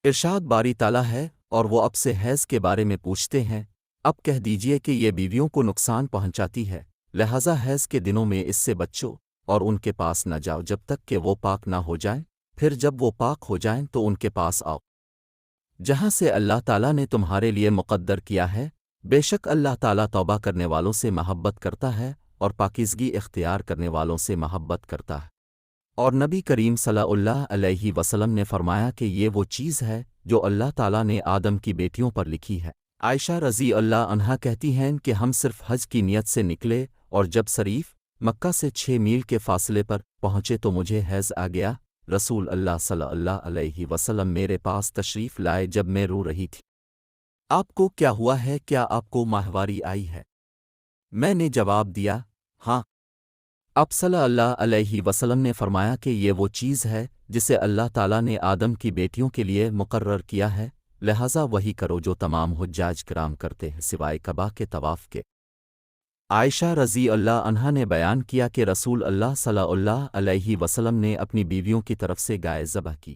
ارشاد باری تعالیٰ ہے، اور وہ اب سے حیض کے بارے میں پوچھتے ہیں، اب کہہ دیجئے کہ یہ بیویوں کو نقصان پہنچاتی ہے، لہذا حیض کے دنوں میں اس سے بچو اور ان کے پاس نہ جاؤ جب تک کہ وہ پاک نہ ہو جائیں، پھر جب وہ پاک ہو جائیں تو ان کے پاس آؤ جہاں سے اللہ تعالیٰ نے تمہارے لیے مقدر کیا ہے، بے شک اللہ تعالیٰ توبہ کرنے والوں سے محبت کرتا ہے اور پاکیزگی اختیار کرنے والوں سے محبت کرتا ہے۔ اور نبی کریم صلی اللہ علیہ وسلم نے فرمایا کہ یہ وہ چیز ہے جو اللہ تعالیٰ نے آدم کی بیٹیوں پر لکھی ہے۔ عائشہ رضی اللہ عنہا کہتی ہیں کہ ہم صرف حج کی نیت سے نکلے اور جب شریف مکہ سے 6 میل کے فاصلے پر پہنچے تو مجھے حیض آ گیا۔ رسول اللہ صلی اللہ علیہ وسلم میرے پاس تشریف لائے جب میں رو رہی تھی۔ آپ کو کیا ہوا ہے؟ کیا آپ کو ماہواری آئی ہے؟ میں نے جواب دیا، ہاں۔ اب صلی اللہ علیہ وسلم نے فرمایا کہ یہ وہ چیز ہے جسے اللہ تعالیٰ نے آدم کی بیٹیوں کے لیے مقرر کیا ہے، لہذا وہی کرو جو تمام حجاج کرام کرتے ہیں سوائے کعبہ کے طواف کے۔ عائشہ رضی اللہ عنہا نے بیان کیا کہ رسول اللہ صلی اللہ علیہ وسلم نے اپنی بیویوں کی طرف سے گائے ذبح کی۔